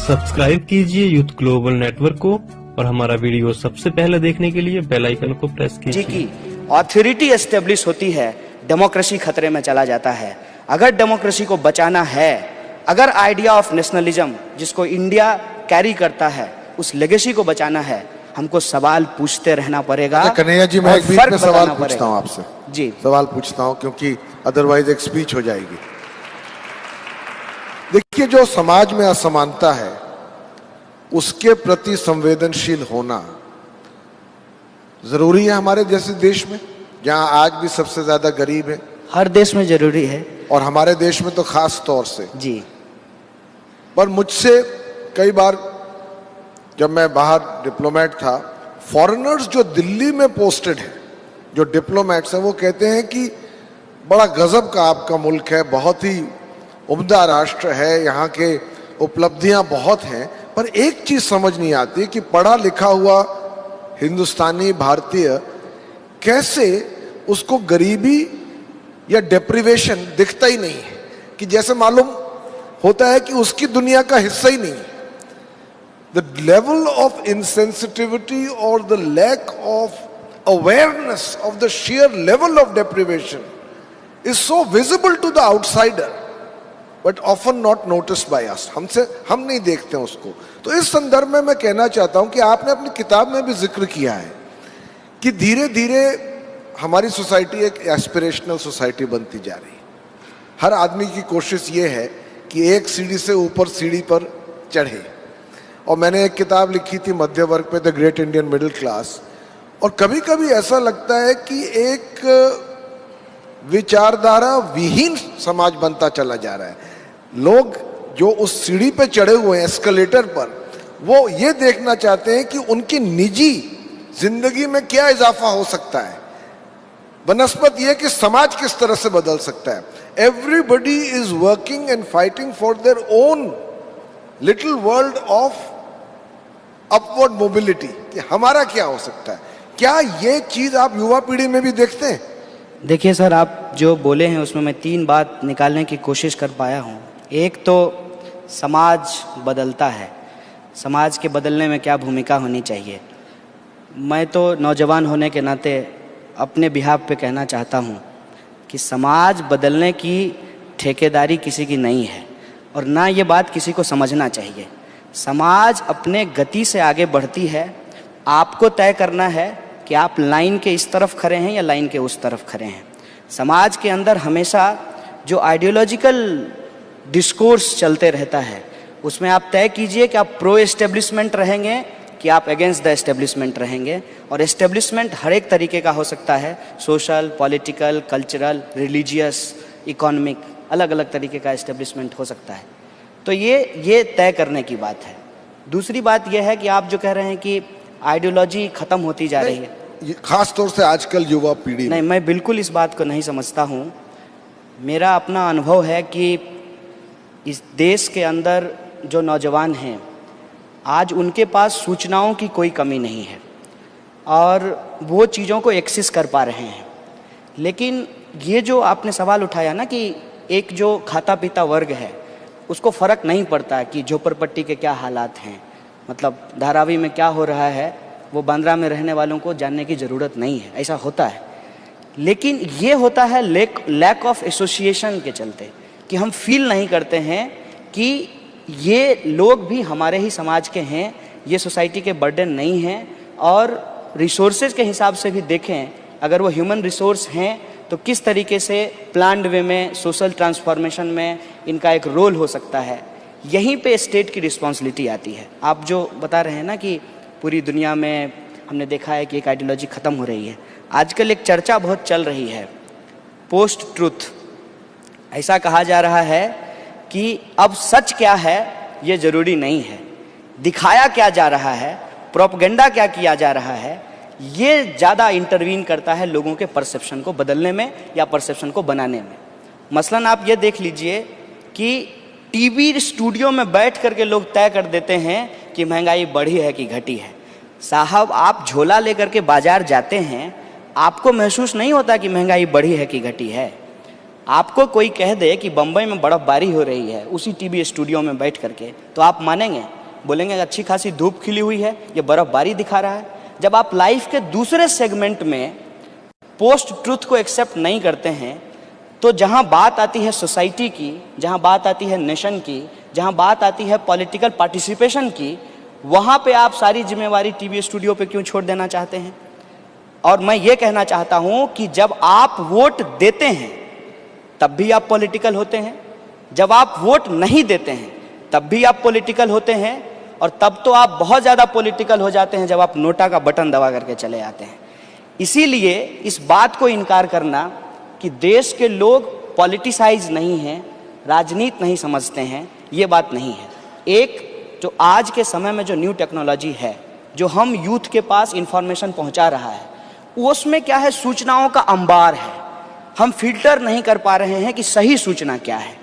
Subscribe कीजिए youth global network को और हमारा वीडियो सबसे पहले देखने के लिए बेल आइकन को प्रेस कीजिए। की ऑथोरिटी एस्टेब्लिश होती है, डेमोक्रेसी खतरे में चला जाता है। अगर डेमोक्रेसी को बचाना है, अगर आइडिया ऑफ नेशनलिज्म जिसको इंडिया कैरी करता है, उस लेगेसी को बचाना है, हमको सवाल पूछते रहना पड़ेगा। कन्हैया जी, मैं एक बीच में सवाल पूछता हूँ आपसे। जी सवाल पूछता हूँ क्योंकि अदरवाइज एक स्पीच हो जाएगी। देखिए, जो समाज में असमानता है उसके प्रति संवेदनशील होना जरूरी है हमारे जैसे देश में, जहां आज भी सबसे ज्यादा गरीब है। हर देश में जरूरी है और हमारे देश में तो खास तौर से। जी। पर मुझसे कई बार जब मैं बाहर डिप्लोमेट था, फॉरेनर्स जो दिल्ली में पोस्टेड है, जो डिप्लोमेट्स हैं, वो कहते हैं कि बड़ा गजब का आपका मुल्क है, बहुत ही उम्दा राष्ट्र है, यहाँ के उपलब्धियां बहुत हैं, पर एक चीज समझ नहीं आती कि पढ़ा लिखा हुआ हिंदुस्तानी भारतीय कैसे उसको गरीबी या डेप्रिवेशन दिखता ही नहीं है, कि जैसे मालूम होता है कि उसकी दुनिया का हिस्सा ही नहीं है। द लेवल ऑफ इनसेंसिटिविटी और the lack of awareness of the sheer level of deprivation is so visible to the outsider but often not noticed by us. हम नहीं देखते हैं उसको। तो इस संदर्भ में मैं कहना चाहता हूं कि आपने अपनी किताब में भी जिक्र किया है कि धीरे धीरे हमारी सोसाइटी एक एस्पिरेशनल सोसाइटी बनती जा रही है। हर आदमी की कोशिश ये है कि एक सीढ़ी से ऊपर सीढ़ी पर चढ़े। और मैंने एक किताब लिखी थी मध्य वर्ग पे, the great Indian middle class, और कभी कभी ऐसा लगता है कि एक विचारधारा विहीन समाज बनता चला जा रहा है। लोग जो उस सीढ़ी पे चढ़े हुए हैं, एस्केलेटर पर, वो ये देखना चाहते हैं कि उनकी निजी जिंदगी में क्या इजाफा हो सकता है, बनस्पत ये कि समाज किस तरह से बदल सकता है। Everybody is working and fighting for their own little world of upward mobility, कि हमारा क्या हो सकता है। क्या ये चीज आप युवा पीढ़ी में भी देखते हैं? देखिए सर, आप जो बोले हैं उसमें मैं 3 बात निकालने की कोशिश कर पाया हूँ। एक तो समाज बदलता है, समाज के बदलने में क्या भूमिका होनी चाहिए। मैं तो नौजवान होने के नाते अपने बिहाफ पे कहना चाहता हूँ कि समाज बदलने की ठेकेदारी किसी की नहीं है और ना ये बात किसी को समझना चाहिए। समाज अपने गति से आगे बढ़ती है। आपको तय करना है कि आप लाइन के इस तरफ खड़े हैं या लाइन के उस तरफ खड़े हैं। समाज के अंदर हमेशा जो आइडियोलॉजिकल डिस्कोर्स चलते रहता है, उसमें आप तय कीजिए कि आप प्रो एस्टेब्लिशमेंट रहेंगे कि आप अगेंस्ट द एस्टेब्लिशमेंट रहेंगे। और एस्टेब्लिशमेंट हर एक तरीके का हो सकता है, social, political, cultural, religious, economic, अलग अलग तरीके का एस्टेब्लिशमेंट हो सकता है। तो ये तय करने की बात है। दूसरी बात यह है कि आप जो कह रहे हैं कि आइडियोलॉजी खत्म होती जा रही है, खास तौर से आजकल युवा पीढ़ी। नहीं, मैं बिल्कुल इस बात को नहीं समझता हूँ। मेरा अपना अनुभव है कि इस देश के अंदर जो नौजवान हैं, आज उनके पास सूचनाओं की कोई कमी नहीं है और वो चीज़ों को एक्सेस कर पा रहे हैं। लेकिन ये जो आपने सवाल उठाया ना कि एक जो खाता पीता वर्ग है उसको फ़र्क नहीं पड़ता कि झोपड़पट्टी के क्या हालात हैं, मतलब धारावी में क्या हो रहा है, वो बांद्रा में रहने वालों को जानने की ज़रूरत नहीं है। ऐसा होता है, लेकिन ये होता है लैक ऑफ एसोसिएशन के चलते, कि हम फील नहीं करते हैं कि ये लोग भी हमारे ही समाज के हैं, ये सोसाइटी के बर्डन नहीं हैं। और रिसोर्सेज के हिसाब से भी देखें, अगर वो ह्यूमन रिसोर्स हैं तो किस तरीके से प्लान्ड वे में, सोशल ट्रांसफॉर्मेशन में इनका एक रोल हो सकता है। यहीं पे स्टेट की रिस्पॉन्सिबिलिटी आती है। आप जो बता रहे हैं ना कि पूरी दुनिया में हमने देखा है कि एक आइडियोलॉजी ख़त्म हो रही है। आजकल एक चर्चा बहुत चल रही है, पोस्ट ट्रुथ। ऐसा कहा जा रहा है कि अब सच क्या है ये ज़रूरी नहीं है, दिखाया क्या जा रहा है, प्रोपेगेंडा क्या किया जा रहा है, ये ज़्यादा इंटरवीन करता है लोगों के परसेप्शन को बदलने में या परसेप्शन को बनाने में। मसलन आप ये देख लीजिए कि टीवी स्टूडियो में बैठ करके लोग तय कर देते हैं कि महंगाई बढ़ी है कि घटी है। साहब आप झोला लेकर के बाजार जाते हैं, आपको महसूस नहीं होता कि महंगाई बढ़ी है कि घटी है। आपको कोई कह दे कि बम्बई में बर्फबारी हो रही है उसी टीवी स्टूडियो में बैठ करके, तो आप मानेंगे? बोलेंगे अच्छी खासी धूप खिली हुई है, ये बर्फबारी दिखा रहा है। जब आप लाइफ के दूसरे सेगमेंट में पोस्ट ट्रुथ को एक्सेप्ट नहीं करते हैं, तो जहां बात आती है सोसाइटी की, जहां बात आती है नेशन की, जहां बात आती है पॉलिटिकल पार्टिसिपेशन की, वहां पे आप सारी जिम्मेवारी टीवी स्टूडियो पे क्यों छोड़ देना चाहते हैं? और मैं ये कहना चाहता हूं कि जब आप वोट देते हैं तब भी आप पॉलिटिकल होते हैं, जब आप वोट नहीं देते हैं तब भी आप पॉलिटिकल होते हैं, और तब तो आप बहुत ज़्यादा पॉलिटिकल हो जाते हैं जब आप नोटा का बटन दबा करके चले आते हैं। इसीलिए इस बात को इनकार करना कि देश के लोग पॉलिटिसाइज नहीं हैं, राजनीति नहीं समझते हैं, ये बात नहीं है। एक जो आज के समय में जो न्यू टेक्नोलॉजी है, जो हम यूथ के पास इंफॉर्मेशन पहुंचा रहा है, उसमें क्या है, सूचनाओं का अंबार है। हम फिल्टर नहीं कर पा रहे हैं कि सही सूचना क्या है,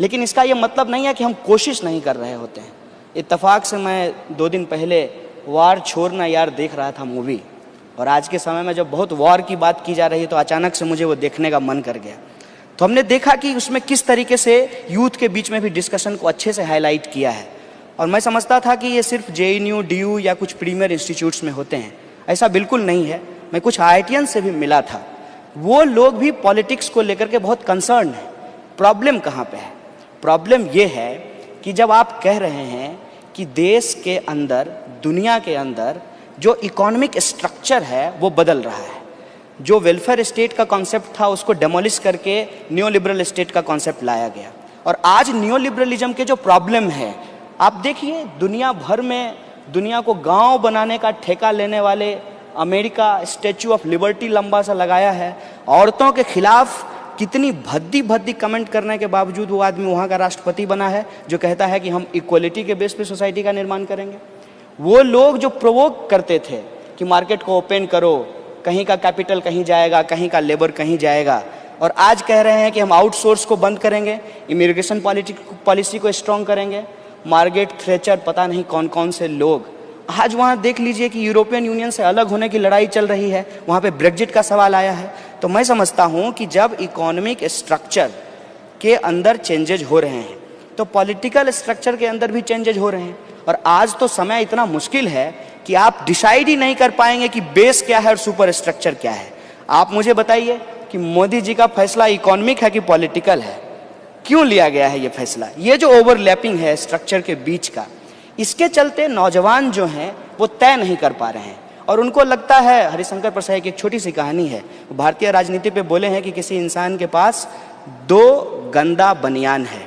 लेकिन इसका ये मतलब नहीं है कि हम कोशिश नहीं कर रहे होते हैं। इत्तेफाक से मैं 2 दिन पहले वार छोड़ना यार देख रहा था मूवी, और आज के समय में जब बहुत वॉर की बात की जा रही है तो अचानक से मुझे वो देखने का मन कर गया। तो हमने देखा कि उसमें किस तरीके से यूथ के बीच में भी डिस्कशन को अच्छे से हाईलाइट किया है। और मैं समझता था कि ये सिर्फ JNU, DU या कुछ प्रीमियर इंस्टीट्यूट्स में होते हैं, ऐसा बिल्कुल नहीं है। मैं कुछ IITians से भी मिला था, वो लोग भी पॉलिटिक्स को लेकर के बहुत कंसर्न है। प्रॉब्लम कहाँ पे है? प्रॉब्लम ये है कि जब आप कह रहे हैं कि देश के अंदर, दुनिया के अंदर जो इकोनॉमिक स्ट्रक्चर है वो बदल रहा है, जो वेलफेयर स्टेट का कॉन्सेप्ट था उसको डेमोलिश करके न्यू लिबरल स्टेट का कॉन्सेप्ट लाया गया। और आज न्यू लिबरलिज्म के जो प्रॉब्लम है, आप देखिए दुनिया भर में दुनिया को गांव बनाने का ठेका लेने वाले अमेरिका स्टैचू ऑफ लिबर्टी लंबा सा लगाया है। औरतों के खिलाफ कितनी भद्दी भद्दी कमेंट करने के बावजूद वो आदमी वहाँ का राष्ट्रपति बना है, जो कहता है कि हम इक्वलिटी के बेस पे सोसाइटी का निर्माण करेंगे। वो लोग जो प्रोवोक करते थे कि मार्केट को ओपन करो, कहीं का कैपिटल कहीं जाएगा, कहीं का लेबर कहीं जाएगा, और आज कह रहे हैं कि हम आउटसोर्स को बंद करेंगे, इमिग्रेशन पॉलिसी को स्ट्रॉन्ग करेंगे। मार्गारेट थैचर, पता नहीं कौन कौन से लोग, आज वहाँ देख लीजिए कि यूरोपियन यूनियन से अलग होने की लड़ाई चल रही है, वहाँ पे ब्रेग्जिट का सवाल आया है। तो मैं समझता हूँ कि जब इकोनॉमिक स्ट्रक्चर के अंदर चेंजेज हो रहे हैं तो पॉलिटिकल स्ट्रक्चर के अंदर भी चेंजेज हो रहे हैं। और आज तो समय इतना मुश्किल है कि आप डिसाइड ही नहीं कर पाएंगे कि बेस क्या है और सुपर स्ट्रक्चर क्या है। आप मुझे बताइए कि मोदी जी का फैसला इकोनॉमिक है कि पॉलिटिकल है? क्यों लिया गया है ये फैसला? ये जो ओवरलैपिंग है स्ट्रक्चर के बीच का, इसके चलते नौजवान जो हैं वो तय नहीं कर पा रहे हैं, और उनको लगता है, हरिशंकर प्रसाद की एक छोटी सी कहानी है, भारतीय राजनीति पे बोले हैं कि किसी इंसान के पास 2 गंदा बनियान है,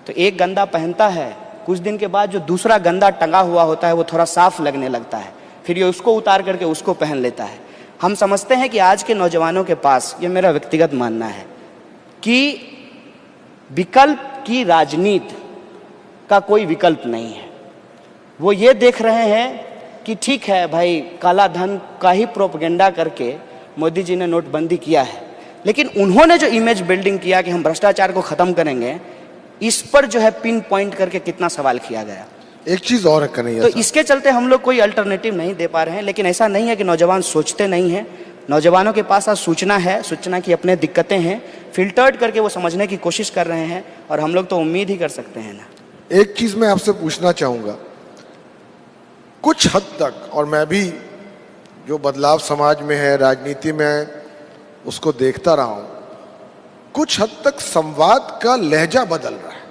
तो एक गंदा पहनता है, कुछ दिन के बाद जो दूसरा गंदा टंगा हुआ होता है वो थोड़ा साफ लगने लगता है, फिर ये उसको उतार करके उसको पहन लेता है। हम समझते हैं कि आज के नौजवानों के पास, ये मेरा व्यक्तिगत मानना है, कि विकल्प की राजनीति का कोई विकल्प नहीं है। वो ये देख रहे हैं कि ठीक है भाई, काला धन का ही प्रोपेगेंडा करके मोदी जी ने नोटबंदी किया है, लेकिन उन्होंने जो इमेज बिल्डिंग किया कि हम भ्रष्टाचार को खत्म करेंगे, इस पर जो है पिन पॉइंट करके कितना सवाल किया गया। एक चीज और है कन्हैया, तो इसके चलते हम लोग कोई अल्टरनेटिव नहीं दे पा रहे हैं। लेकिन ऐसा नहीं है कि नौजवान सोचते नहीं हैं, नौजवानों के पास आज सूचना है, सूचना की अपने दिक्कतें हैं, फिल्टर्ड करके वो समझने की कोशिश कर रहे हैं, और हम लोग तो उम्मीद ही कर सकते हैं ना। एक चीज मैं आपसे पूछना चाहूंगा, कुछ हद तक, और मैं भी जो बदलाव समाज में है, राजनीति में, उसको देखता रहा हूं, कुछ हद तक संवाद का लहजा बदल रहा है।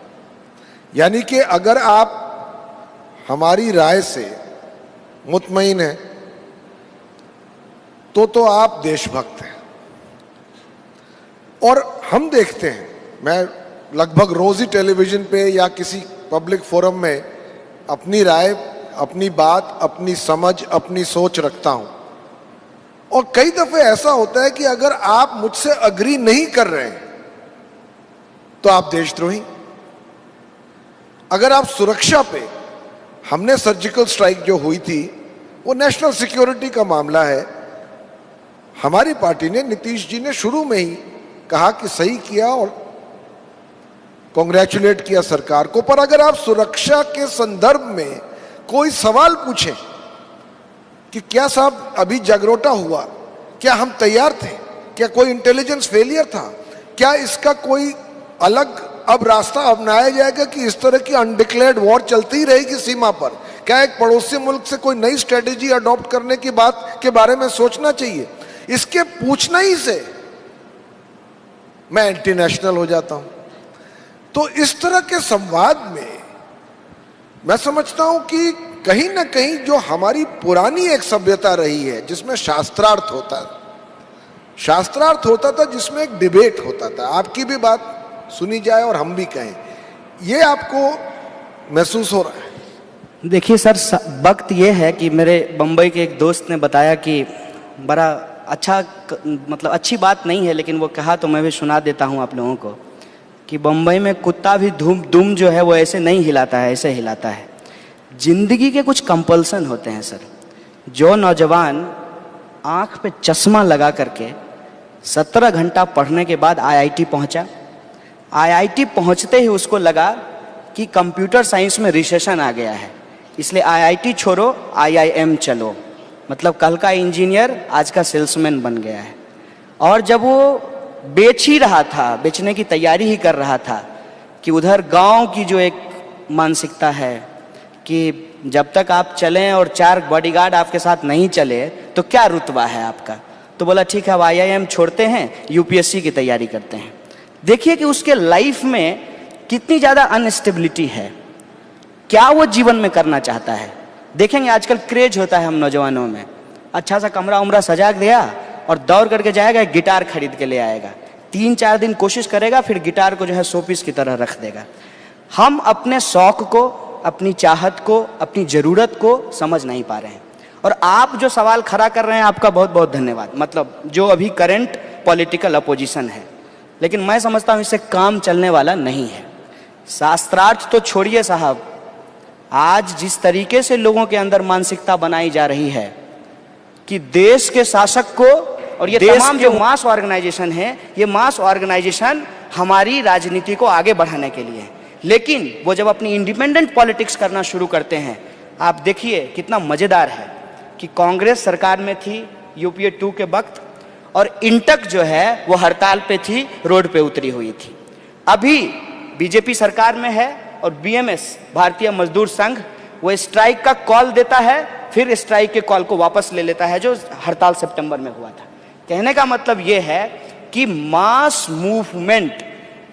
यानी कि अगर आप हमारी राय से मुतमईन हैं तो आप देशभक्त हैं। और हम देखते हैं, मैं लगभग रोज ही टेलीविजन पे या किसी पब्लिक फोरम में अपनी राय, अपनी बात, अपनी समझ, अपनी सोच रखता हूं, और कई दफे ऐसा होता है कि अगर आप मुझसे अग्री नहीं कर रहे हैं तो आप देशद्रोही। अगर आप सुरक्षा पे, हमने सर्जिकल स्ट्राइक जो हुई थी वो नेशनल सिक्योरिटी का मामला है, हमारी पार्टी ने, नीतीश जी ने शुरू में ही कहा कि सही किया और कांग्रेचुलेट किया सरकार को। पर अगर आप सुरक्षा के संदर्भ में कोई सवाल पूछें कि क्या साहब अभी जगरोटा हुआ, क्या हम तैयार थे, क्या कोई इंटेलिजेंस फेलियर था, क्या इसका कोई अलग अब रास्ता अपनाया जाएगा कि इस तरह की अनडिक्लेयर्ड वॉर चलती ही रहेगी सीमा पर? क्या एक पड़ोसी मुल्क से कोई नई स्ट्रेटेजी अडॉप्ट करने की बात के बारे में सोचना चाहिए? इसके पूछना ही से मैं एंटी नेशनल हो जाता हूं। तो इस तरह के संवाद में मैं समझता हूं कि कहीं ना कहीं जो हमारी पुरानी एक सभ्यता रही है जिसमें शास्त्रार्थ होता था, जिसमें एक डिबेट होता था, आपकी भी बात सुनी जाए और हम भी कहें, ये आपको महसूस हो रहा है? देखिए सर, वक्त ये है कि मेरे बम्बई के एक दोस्त ने बताया कि बड़ा अच्छा, मतलब अच्छी बात नहीं है लेकिन वो कहा तो मैं भी सुना देता हूँ आप लोगों को, कि बम्बई में कुत्ता भी दुम जो है वो ऐसे नहीं हिलाता है, ऐसे हिलाता है। जिंदगी के कुछ कंपल्सन होते हैं सर। जो नौजवान आँख पे चश्मा लगा करके 17 घंटा पढ़ने के बाद IIT पहुँचा, IIT पहुँचते ही उसको लगा कि कंप्यूटर साइंस में रिसेशन आ गया है, इसलिए IIT छोड़ो IIM चलो, मतलब कल का इंजीनियर आज का सेल्समैन बन गया है। और जब वो बेच ही रहा था, बेचने की तैयारी ही कर रहा था, कि उधर गांव की जो एक मानसिकता है कि जब तक आप चलें और 4 बॉडीगार्ड आपके साथ नहीं चले तो क्या रुतबा है आपका, तो बोला ठीक है अब IIM छोड़ते हैं, UPSC की तैयारी करते हैं। देखिए कि उसके लाइफ में कितनी ज़्यादा अनस्टेबिलिटी है, क्या वो जीवन में करना चाहता है। देखेंगे आजकल क्रेज होता है हम नौजवानों में, अच्छा सा कमरा उमरा सजा दिया और दौड़ करके जाएगा, एक गिटार खरीद के ले आएगा, 3-4 दिन कोशिश करेगा, फिर गिटार को जो है शोपीस की तरह रख देगा। हम अपने शौक को, अपनी चाहत को, अपनी ज़रूरत को समझ नहीं पा रहे हैं। और आप जो सवाल खड़ा कर रहे हैं, आपका बहुत बहुत धन्यवाद। मतलब जो अभी करंट पॉलिटिकल अपोजिशन है, लेकिन मैं समझता हूँ इससे काम चलने वाला नहीं है। शास्त्रार्थ तो छोड़िए साहब, आज जिस तरीके से लोगों के अंदर मानसिकता बनाई जा रही है कि देश के शासक को, और ये तमाम जो मास ऑर्गेनाइजेशन है, ये मास ऑर्गेनाइजेशन हमारी राजनीति को आगे बढ़ाने के लिए है, लेकिन वो जब अपनी इंडिपेंडेंट पॉलिटिक्स करना शुरू करते हैं, आप देखिए कितना मजेदार है कि कांग्रेस सरकार में थी UPA 2 के वक्त, और इंटक जो है वो हड़ताल पे थी, रोड पे उतरी हुई थी। अभी बीजेपी सरकार में है और BMS भारतीय मजदूर संघ वो स्ट्राइक का कॉल देता है, फिर स्ट्राइक के कॉल को वापस ले लेता है, जो हड़ताल सितंबर में हुआ था। कहने का मतलब ये है कि मास मूवमेंट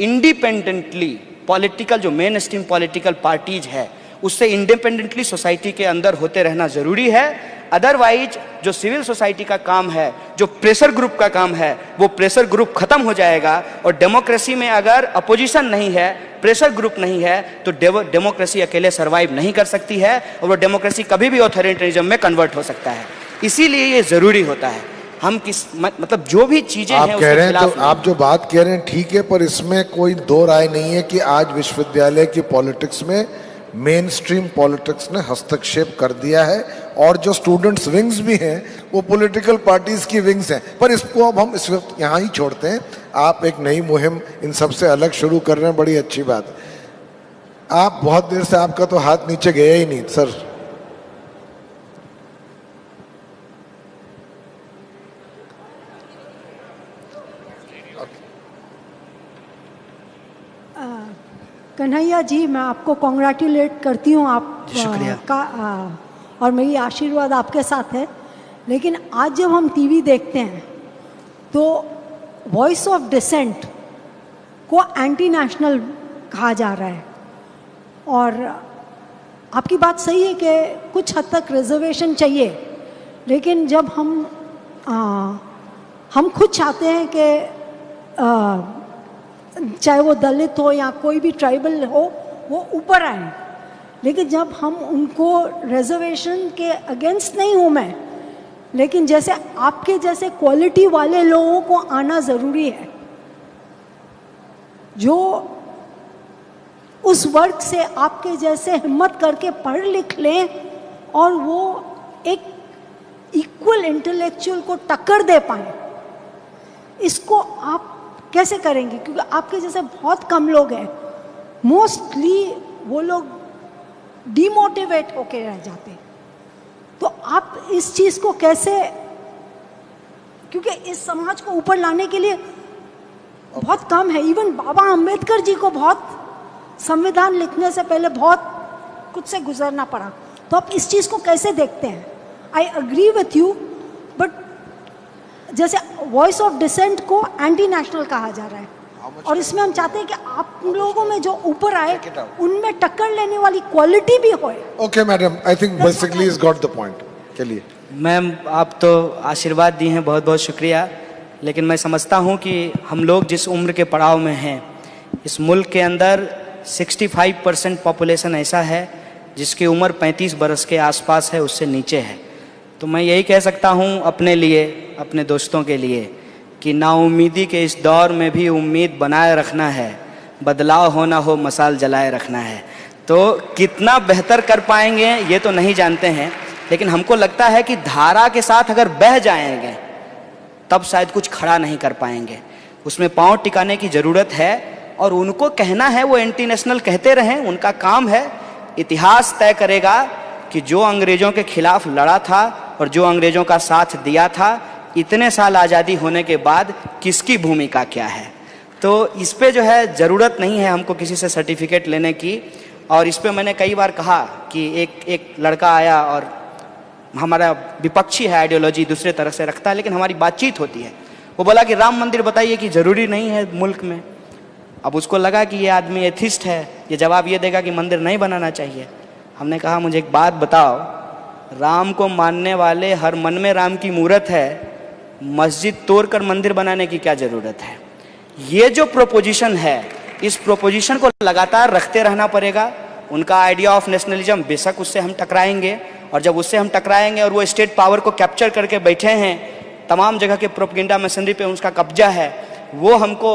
इंडिपेंडेंटली पॉलिटिकल, जो मेन स्ट्रीम पॉलिटिकल पार्टीज है, उससे इंडिपेंडेंटली सोसाइटी के अंदर होते रहना जरूरी है। अदरवाइज जो सिविल सोसाइटी का काम है, जो प्रेशर ग्रुप का काम है, वो प्रेशर ग्रुप खत्म हो जाएगा। और डेमोक्रेसी में अगर अपोजिशन नहीं है, प्रेशर ग्रुप नहीं है, तो डेमोक्रेसी अकेले सर्वाइव नहीं कर सकती है, और वो डेमोक्रेसी कभी भी ऑथोरिटेरिज्म में कन्वर्ट हो सकता है। इसीलिए ये जरूरी होता है। हम किस मतलब जो भी चीजें आप हैं कह रहे हैं, तो नहीं। आप जो बात कह रहे हैं ठीक है, पर इसमें कोई दो राय नहीं है कि आज विश्वविद्यालय की पॉलिटिक्स में मेन स्ट्रीम पॉलिटिक्स ने हस्तक्षेप कर दिया है, और जो स्टूडेंट्स विंग्स भी हैं वो पॉलिटिकल पार्टीज की विंग्स हैं। पर इसको अब हम इस वक्त यहाँ ही छोड़ते हैं। आप एक नई मुहिम इन सबसे अलग शुरू कर रहे हैं, बड़ी अच्छी बात। आप बहुत देर से, आपका तो हाथ नीचे गया ही नहीं सर। कन्हैया जी, मैं आपको कॉन्ग्रेचुलेट करती हूँ, आप शुक्रिया का और मेरी आशीर्वाद आपके साथ है। लेकिन आज जब हम टीवी देखते हैं तो वॉइस ऑफ डिसेंट को एंटी नेशनल कहा जा रहा है। और आपकी बात सही है कि कुछ हद तक रिजर्वेशन चाहिए, लेकिन जब हम खुद चाहते हैं कि चाहे वो दलित हो या कोई भी ट्राइबल हो, वो ऊपर आए, लेकिन जब हम उनको रिजर्वेशन के अगेंस्ट नहीं हूँ मैं, लेकिन जैसे आपके जैसे क्वालिटी वाले लोगों को आना ज़रूरी है, जो उस वर्ग से आपके जैसे हिम्मत करके पढ़ लिख लें और वो एक इक्वल इंटेलेक्चुअल को टक्कर दे पाए। इसको आप कैसे करेंगे? क्योंकि आपके जैसे बहुत कम लोग हैं, मोस्टली वो लोग डिमोटिवेट होके रह जाते हैं। तो आप इस चीज को कैसे, क्योंकि इस समाज को ऊपर लाने के लिए बहुत कम है। इवन बाबा अंबेडकर जी को बहुत संविधान लिखने से पहले बहुत कुछ से गुजरना पड़ा। तो आप इस चीज को कैसे देखते हैं? I agree with you, but जैसे वॉइस ऑफ डिसेंट को एंटी नेशनल कहा जा रहा है, और इसमें हम चाहते हैं कि आप लोगों में जो ऊपर आए उनमें टक्कर लेने वाली क्वालिटी भी हो। Okay madam, I think basically is got the point. चलिए मैम, आप तो आशीर्वाद दी हैं, बहुत बहुत शुक्रिया। लेकिन मैं समझता हूं कि हम लोग जिस उम्र के पड़ाव में हैं, इस मुल्क के अंदर 65% पॉपुलेशन ऐसा है जिसकी उम्र 35 बरस के आसपास है, उससे नीचे है। तो मैं यही कह सकता हूं अपने लिए, अपने दोस्तों के लिए, कि नाउम्मीदी के इस दौर में भी उम्मीद बनाए रखना है, बदलाव होना हो मसाल जलाए रखना है। तो कितना बेहतर कर पाएंगे ये तो नहीं जानते हैं, लेकिन हमको लगता है कि धारा के साथ अगर बह जाएंगे तब शायद कुछ खड़ा नहीं कर पाएंगे। उसमें पांव टिकाने की ज़रूरत है, और उनको कहना है वो एंटी नेशनल कहते रहें, उनका काम है। इतिहास तय करेगा कि जो अंग्रेज़ों के खिलाफ लड़ा था और जो अंग्रेज़ों का साथ दिया था, इतने साल आज़ादी होने के बाद किसकी भूमिका क्या है। तो इस पे जो है ज़रूरत नहीं है हमको किसी से सर्टिफिकेट लेने की। और इस पे मैंने कई बार कहा कि एक लड़का आया और हमारा विपक्षी है, आइडियोलॉजी दूसरे तरह से रखता है, लेकिन हमारी बातचीत होती है। वो बोला कि राम मंदिर बताइए कि ज़रूरी नहीं है मुल्क में। अब उसको लगा कि ये आदमी एथिस्ट है, ये जवाब ये देगा कि मंदिर नहीं बनाना चाहिए। हमने कहा मुझे एक बात बताओ, राम को मानने वाले हर मन में राम की मूरत है, मस्जिद तोड़कर मंदिर बनाने की क्या ज़रूरत है। ये जो प्रोपोजिशन है, इस प्रोपोजिशन को लगातार रखते रहना पड़ेगा। उनका आइडिया ऑफ नेशनलिज्म, बेशक उससे हम टकराएंगे, और जब उससे हम टकराएंगे और वो स्टेट पावर को कैप्चर करके बैठे हैं, तमाम जगह के प्रोपेगेंडा मशीनरी पे उसका कब्जा है, वो हमको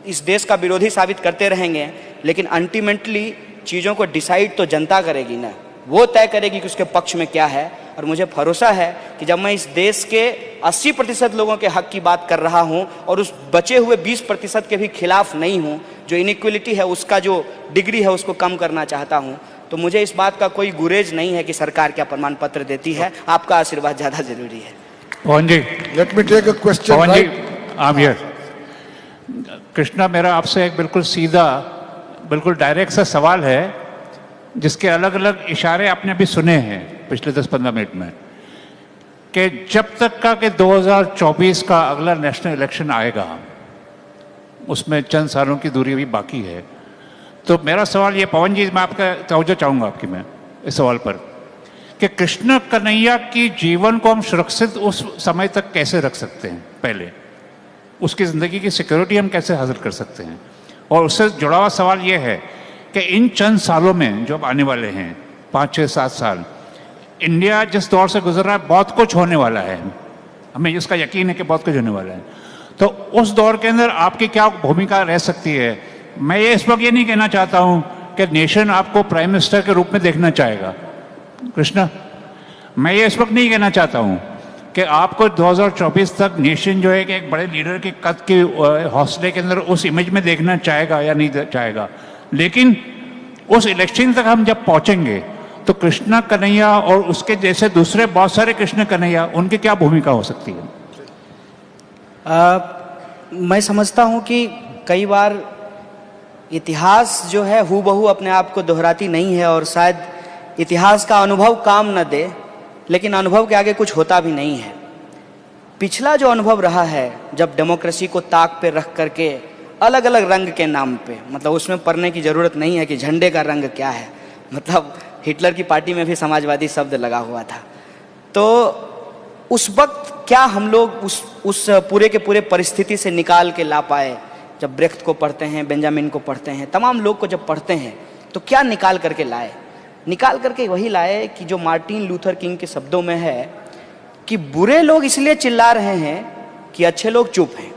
इस देश का विरोधी साबित करते रहेंगे। लेकिन अल्टीमेटली चीज़ों को डिसाइड तो जनता करेगी ना, वो तय करेगी कि उसके पक्ष में क्या है। और मुझे भरोसा है कि जब मैं इस देश के 80% लोगों के हक की बात कर रहा हूं और उस बचे हुए 20% के भी खिलाफ नहीं हूं, जो इनइक्वलिटी है उसका जो डिग्री है उसको कम करना चाहता हूं, तो मुझे इस बात का कोई गुरेज नहीं है कि सरकार क्या प्रमाण पत्र देती है। आपका आशीर्वाद ज़्यादा जरूरी है। Pawan ji, let me take a question. Pawan ji, आप हियर। कृष्णा, मेरा आपसे एक बिल्कुल सीधा, बिल्कुल डायरेक्ट सा सवाल है, जिसके अलग अलग इशारे आपने अभी सुने हैं पिछले 10-15 मिनट में, कि जब तक का कि 2024 का अगला नेशनल इलेक्शन आएगा, उसमें चंद सालों की दूरी भी बाकी है। तो मेरा सवाल ये, पवन जी, मैं आपका तवज्जो चाहूँगा आपकी मैं इस सवाल पर, कि कृष्ण कन्हैया की जीवन को हम सुरक्षित उस समय तक कैसे रख सकते हैं, पहले उसकी ज़िंदगी की सिक्योरिटी हम कैसे हासिल कर सकते हैं। और उससे जुड़ा हुआ सवाल ये है कि इन चंद सालों में जो अब आने वाले हैं, 5, 6, 7 साल, इंडिया जिस दौर से गुजर रहा है, बहुत कुछ होने वाला है, हमें इसका यकीन है कि बहुत कुछ होने वाला है। तो उस दौर के अंदर आपकी क्या भूमिका रह सकती है? मैं ये इस वक्त ये नहीं कहना चाहता हूँ कि नेशन आपको प्राइम मिनिस्टर के रूप में देखना चाहेगा, कृष्णा, मैं ये इस वक्त नहीं कहना चाहता हूँ कि आपको 2024 तक नेशन जो है कि एक बड़े लीडर के कद के हौसले के अंदर उस इमेज में देखना चाहेगा या नहीं चाहेगा। लेकिन उस इलेक्शन तक हम जब पहुंचेंगे तो कृष्णा कन्हैया और उसके जैसे दूसरे बहुत सारे कृष्ण कन्हैया, उनकी क्या भूमिका हो सकती है? मैं समझता हूँ कि कई बार इतिहास जो है हूबहू अपने आप को दोहराती नहीं है, और शायद इतिहास का अनुभव काम न दे, लेकिन अनुभव के आगे कुछ होता भी नहीं है। पिछला जो अनुभव रहा है, जब डेमोक्रेसी को ताक पे रख करके अलग अलग रंग के नाम पे, मतलब उसमें पढ़ने की ज़रूरत नहीं है कि झंडे का रंग क्या है, मतलब हिटलर की पार्टी में भी समाजवादी शब्द लगा हुआ था। तो उस वक्त क्या हम लोग उस पूरे के पूरे परिस्थिति से निकाल के ला पाए? जब ब्रेख्त को पढ़ते हैं, बेंजामिन को पढ़ते हैं, तमाम लोग को जब पढ़ते हैं, तो क्या निकाल करके लाए? निकाल करके वही लाए कि जो मार्टिन लूथर किंग के शब्दों में है कि बुरे लोग इसलिए चिल्ला रहे हैं कि अच्छे लोग चुप हैं।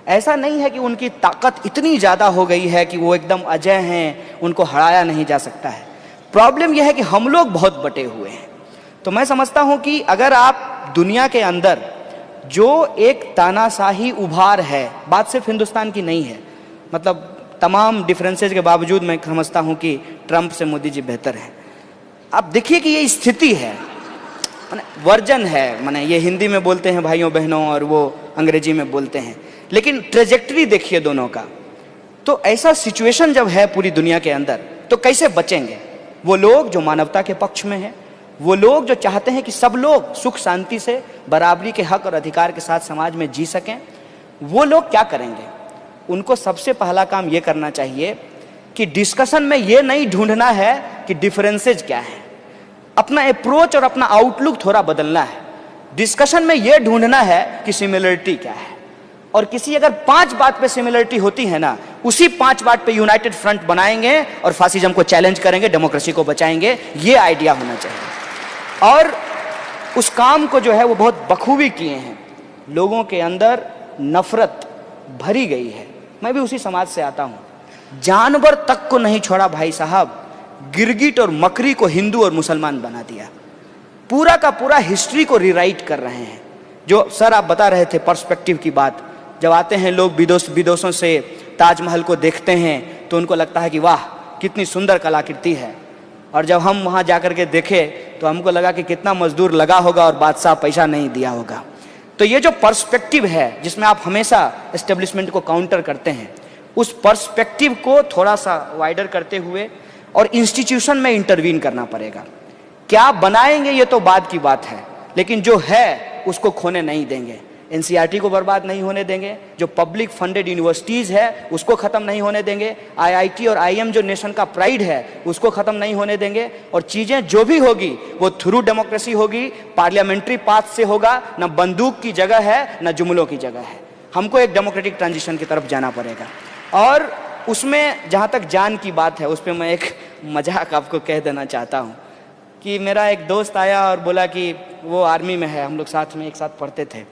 ऐसा नहीं है कि उनकी ताकत इतनी ज़्यादा हो गई है कि वो एकदम अजय हैं, उनको हराया नहीं जा सकता है। प्रॉब्लम यह है कि हम लोग बहुत बटे हुए हैं। तो मैं समझता हूँ कि अगर आप दुनिया के अंदर जो एक तानाशाही उभार है, बात सिर्फ हिंदुस्तान की नहीं है, मतलब तमाम डिफरेंसेज के बावजूद मैं समझता हूँ कि ट्रंप से मोदी जी बेहतर हैं। आप देखिए कि ये स्थिति है वर्जन है, माने ये हिंदी में बोलते हैं भाइयों बहनों और वो अंग्रेजी में बोलते हैं, लेकिन ट्रेजेक्टरी देखिए दोनों का। तो ऐसा सिचुएशन जब है पूरी दुनिया के अंदर, तो कैसे बचेंगे वो लोग जो मानवता के पक्ष में हैं, वो लोग जो चाहते हैं कि सब लोग सुख शांति से बराबरी के हक और अधिकार के साथ समाज में जी सकें, वो लोग क्या करेंगे? उनको सबसे पहला काम ये करना चाहिए कि डिस्कशन में ये नहीं ढूंढना है कि डिफरेंसेज क्या है, अपना अप्रोच और अपना आउटलुक थोड़ा बदलना है। डिस्कशन में ये ढूंढना है कि सिमिलरिटी क्या है, और किसी अगर 5 बात पे सिमिलरिटी होती है ना, उसी 5 बात पे यूनाइटेड फ्रंट बनाएंगे और फासिज्म को चैलेंज करेंगे, डेमोक्रेसी को बचाएंगे। ये आइडिया होना चाहिए, और उस काम को जो है वो बहुत बखूबी किए हैं। लोगों के अंदर नफरत भरी गई है। मैं भी उसी समाज से आता हूं। जानवर तक को नहीं छोड़ा भाई साहब, गिरगिट और मकरी को हिंदू और मुसलमान बना दिया। पूरा का पूरा हिस्ट्री को रिराइट कर रहे हैं। जो सर आप बता रहे थे पर्सपेक्टिव की बात, जब आते हैं लोग विदेशों से ताजमहल को देखते हैं तो उनको लगता है कि वाह कितनी सुंदर कलाकृति है, और जब हम वहां जाकर के देखे तो हमको लगा कि कितना मजदूर लगा होगा और बादशाह पैसा नहीं दिया होगा। तो ये जो पर्सपेक्टिव है जिसमें आप हमेशा एस्टेब्लिशमेंट को काउंटर करते हैं, उस पर्सपेक्टिव को थोड़ा सा वाइडर करते हुए और इंस्टीट्यूशन में इंटरवीन करना पड़ेगा। क्या बनाएंगे ये तो बाद की बात है, लेकिन जो है उसको खोने नहीं देंगे। एनसीईआरटी को बर्बाद नहीं होने देंगे, जो पब्लिक फंडेड यूनिवर्सिटीज है उसको खत्म नहीं होने देंगे, आईआईटी और आईएम जो नेशन का प्राइड है उसको खत्म नहीं होने देंगे। और चीजें जो भी होगी वो थ्रू डेमोक्रेसी होगी, पार्लियामेंट्री पाथ से होगा। ना बंदूक की जगह है ना जुमलों की जगह है। हमको एक डेमोक्रेटिक ट्रांजिशन की तरफ जाना पड़ेगा। और उसमें जहाँ तक जान की बात है, उस पर मैं एक मजाक आपको कह देना चाहता हूँ कि मेरा एक दोस्त आया और बोला कि वो आर्मी में है, हम लोग साथ में एक साथ पढ़ते थे।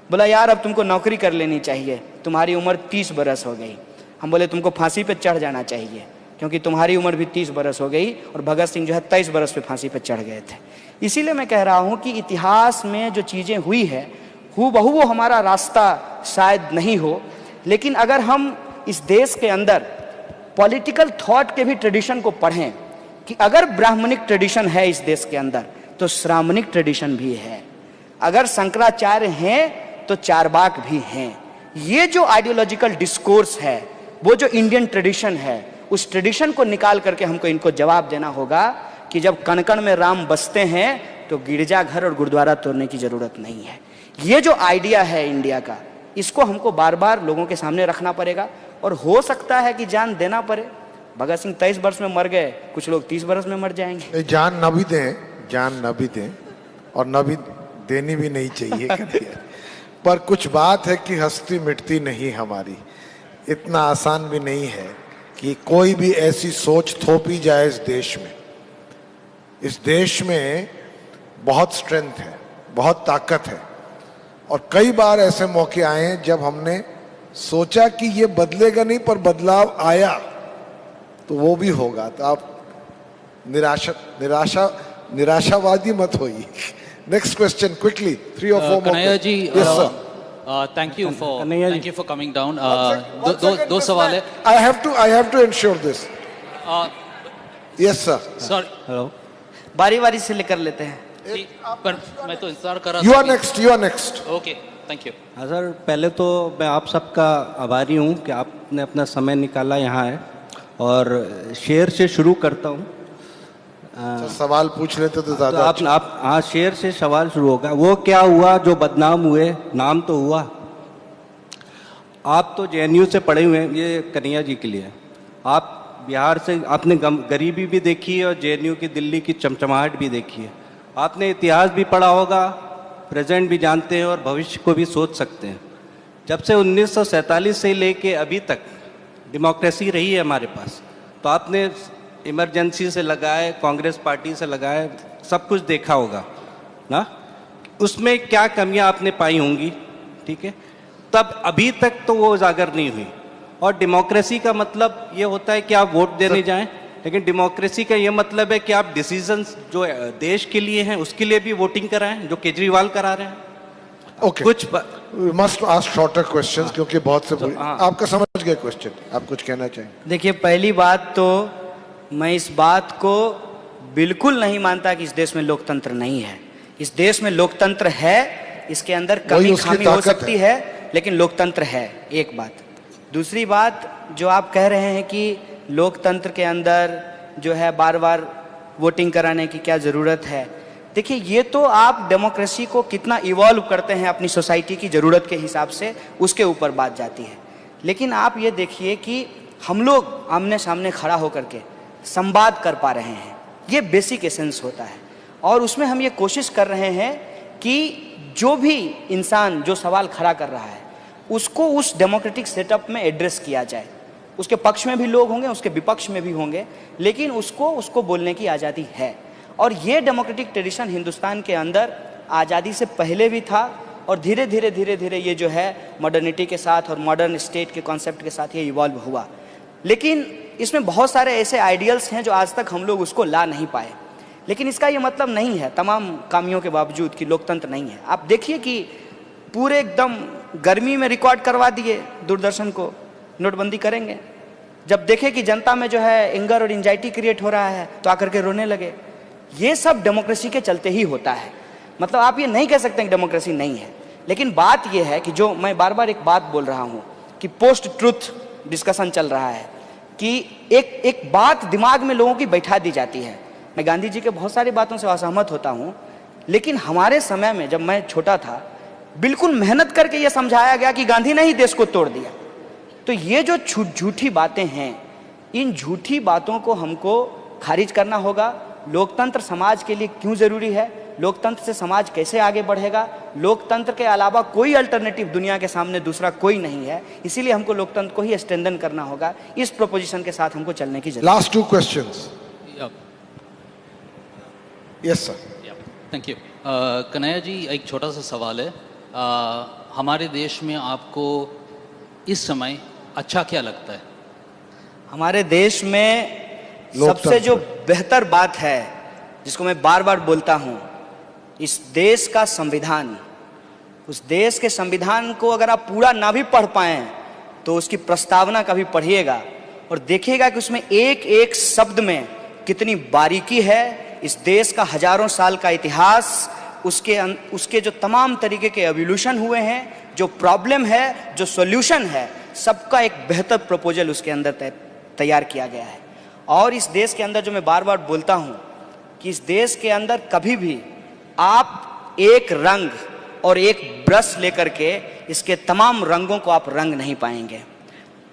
बोला यार अब तुमको नौकरी कर लेनी चाहिए, तुम्हारी उम्र 30 बरस हो गई। हम बोले तुमको फांसी पे चढ़ जाना चाहिए, क्योंकि तुम्हारी उम्र भी 30 बरस हो गई और भगत सिंह जो है 23 बरस पे फांसी पे चढ़ गए थे। इसीलिए मैं कह रहा हूँ कि इतिहास में जो चीज़ें हुई है हूबहू वो हमारा रास्ता शायद नहीं हो, लेकिन अगर हम इस देश के अंदर पॉलिटिकल थॉट के भी ट्रेडिशन को पढ़ें कि अगर ब्राह्मणिक ट्रेडिशन है इस देश के अंदर तो श्रामणिक ट्रेडिशन भी है, अगर शंकराचार्य हैं तो चारवाक भी हैं। ये जो आइडियोलॉजिकल डिस्कोर्स है, वो जो इंडियन ट्रेडिशन है, उस ट्रेडिशन को निकाल करके हमको इनको जवाब देना होगा कि जब कण कण में राम बसते हैं तो गिरजाघर और गुरुद्वारा तोड़ने की जरूरत नहीं है। ये जो आइडिया है इंडिया का, इसको हमको बार बार लोगों के सामने रखना पड़ेगा, और हो सकता है कि जान देना पड़े। भगत सिंह 23 वर्ष में मर गए, कुछ लोग 30 वर्ष में मर जाएंगे। जान न भी दें, जान न भी दें और न भी देनी भी नहीं चाहिए पर कुछ बात है कि हस्ती मिटती नहीं हमारी। इतना आसान भी नहीं है कि कोई भी ऐसी सोच थोपी जाए इस देश में। इस देश में बहुत स्ट्रेंथ है, बहुत ताकत है, और कई बार ऐसे मौके आए हैं जब हमने सोचा कि ये बदलेगा नहीं, पर बदलाव आया तो वो भी होगा। तो आप निराशावादी मत होइए। Next question, quickly. 3 or 4 more. Kanhaiya ji, yes sir. Thank you for coming down. दो सवाल है. I have to ensure this. Yes sir. Sorry. Hello. बारी-बारी से लेकर लेते हैं। पर मैं तो इंतजार कर रहा You था। are next. Okay, thank you. हाँ सर, पहले तो मैं आप सबका आभारी हूँ कि आपने अपना समय निकाला यहाँ है, और शेर से शुरू करता हूँ। सवाल पूछ लेते तो ज्यादा तो आप हाँ, शेर से सवाल शुरू होगा। वो क्या हुआ जो बदनाम हुए, नाम तो हुआ। आप तो जेएनयू से पढ़े हुए हैं, ये कन्हैया जी के लिए। आप बिहार से, आपने गरीबी भी देखी है और जेएनयू की दिल्ली की चमचमाहट भी देखी है। आपने इतिहास भी पढ़ा होगा, प्रेजेंट भी जानते हैं और भविष्य को भी सोच सकते हैं। जब से 1947 से लेके अभी तक डेमोक्रेसी रही है हमारे पास, तो आपने इमरजेंसी से लगाए, कांग्रेस पार्टी से लगाए, सब कुछ देखा होगा ना। उसमें क्या कमियां आपने पाई होंगी, ठीक है। तब अभी तक तो वो उजागर नहीं हुई। और डेमोक्रेसी का मतलब ये होता है कि आप वोट देने जाएं, लेकिन डेमोक्रेसी का ये मतलब है कि आप डिसीजंस जो देश के लिए हैं उसके लिए भी वोटिंग कराएं, जो केजरीवाल करा रहे हैं। ओके, कुछ मस्ट आस्क शॉर्टर क्वेश्चंस, क्योंकि बहुत से आपका समझ गए क्वेश्चन। आप कुछ कहना चाहेंगे? देखिए, पहली बात तो मैं इस बात को बिल्कुल नहीं मानता कि इस देश में लोकतंत्र नहीं है। इस देश में लोकतंत्र है, इसके अंदर कमी खामी हो सकती है, लेकिन लोकतंत्र है, एक बात। दूसरी बात, जो आप कह रहे हैं कि लोकतंत्र के अंदर जो है बार बार वोटिंग कराने की क्या ज़रूरत है, देखिए ये तो आप डेमोक्रेसी को कितना इवॉल्व करते हैं अपनी सोसाइटी की ज़रूरत के हिसाब से, उसके ऊपर बात जाती है। लेकिन आप ये देखिए कि हम लोग आमने सामने खड़ा होकर के संवाद कर पा रहे हैं, ये बेसिक एसेंस होता है। और उसमें हम ये कोशिश कर रहे हैं कि जो भी इंसान जो सवाल खड़ा कर रहा है उसको उस डेमोक्रेटिक सेटअप में एड्रेस किया जाए। उसके पक्ष में भी लोग होंगे, उसके विपक्ष में भी होंगे, लेकिन उसको बोलने की आज़ादी है। और ये डेमोक्रेटिक ट्रेडिशन हिंदुस्तान के अंदर आज़ादी से पहले भी था, और धीरे धीरे ये जो है मॉडर्निटी के साथ और मॉडर्न स्टेट के कॉन्सेप्ट के साथ ये इवॉल्व हुआ। लेकिन इसमें बहुत सारे ऐसे आइडियल्स हैं जो आज तक हम लोग उसको ला नहीं पाए। लेकिन इसका ये मतलब नहीं है तमाम खामियों के बावजूद कि लोकतंत्र नहीं है। आप देखिए कि पूरे एकदम गर्मी में रिकॉर्ड करवा दिए दूरदर्शन को, नोटबंदी करेंगे। जब देखे कि जनता में जो है एंगर और एंजाइटी क्रिएट हो रहा है तो आकर के रोने लगे। ये सब डेमोक्रेसी के चलते ही होता है। मतलब आप ये नहीं कह सकते कि डेमोक्रेसी नहीं है। लेकिन बात ये है कि जो मैं बार बार एक बात बोल रहा हूँ कि पोस्ट ट्रुथ डिस्कशन चल रहा है, कि एक बात दिमाग में लोगों की बैठा दी जाती है। मैं गांधी जी के बहुत सारी बातों से असहमत होता हूँ, लेकिन हमारे समय में जब मैं छोटा था बिल्कुल मेहनत करके ये समझाया गया कि गांधी ने ही देश को तोड़ दिया। तो ये जो झूठी बातें हैं, इन झूठी बातों को हमको खारिज करना होगा। लोकतंत्र समाज के लिए क्यों ज़रूरी है, लोकतंत्र से समाज कैसे आगे बढ़ेगा, लोकतंत्र के अलावा कोई अल्टरनेटिव दुनिया के सामने दूसरा कोई नहीं है। इसीलिए हमको लोकतंत्र को ही स्ट्रेंथन करना होगा। इस प्रोपोजिशन के साथ हमको चलने की जरूरत है। Last 2 questions. Yes sir. Thank you. Kanhaiya ji, एक छोटा सा सवाल है। हमारे देश में आपको इस समय अच्छा क्या लगता है? हमारे देश में सबसे जो बेहतर बात है, जिसको मैं बार बार बोलता हूँ, इस देश का संविधान। उस देश के संविधान को अगर आप पूरा ना भी पढ़ पाएं तो उसकी प्रस्तावना कभी पढ़िएगा और देखिएगा कि उसमें एक एक शब्द में कितनी बारीकी है। इस देश का हजारों साल का इतिहास, उसके जो तमाम तरीके के एवोल्यूशन हुए हैं, जो प्रॉब्लम है, जो सॉल्यूशन है, सबका एक बेहतर प्रपोजल उसके अंदर तैयार किया गया है। और इस देश के अंदर जो मैं बार बार बोलता हूँ कि इस देश के अंदर कभी भी आप एक रंग और एक ब्रश लेकर के इसके तमाम रंगों को आप रंग नहीं पाएंगे।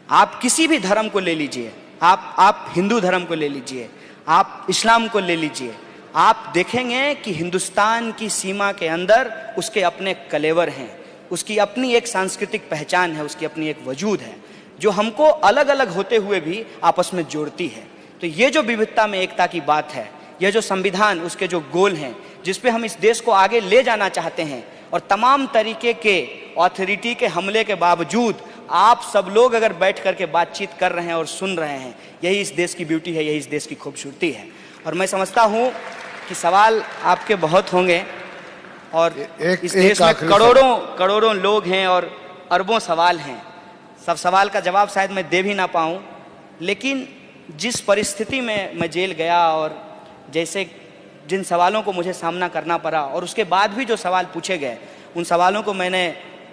आप किसी भी धर्म को ले लीजिए, आप हिंदू धर्म को ले लीजिए, आप इस्लाम को ले लीजिए, आप देखेंगे कि हिंदुस्तान की सीमा के अंदर उसके अपने कलेवर हैं, उसकी अपनी एक सांस्कृतिक पहचान है, उसकी अपनी एक वजूद है जो हमको अलग अलग होते हुए भी आपस में जोड़ती है। तो ये जो विविधता में एकता की बात है, यह जो संविधान, उसके जो गोल हैं, जिस पे हम इस देश को आगे ले जाना चाहते हैं, और तमाम तरीके के ऑथोरिटी के हमले के बावजूद आप सब लोग अगर बैठ करके बातचीत कर रहे हैं और सुन रहे हैं, यही इस देश की ब्यूटी है, यही इस देश की खूबसूरती है। और मैं समझता हूँ कि सवाल आपके बहुत होंगे और इस देश में करोड़ों लोग हैं और अरबों सवाल हैं। सब सवाल का जवाब शायद मैं दे भी ना पाऊँ, लेकिन जिस परिस्थिति में मैं जेल गया और जैसे जिन सवालों को मुझे सामना करना पड़ा और उसके बाद भी जो सवाल पूछे गए, उन सवालों को मैंने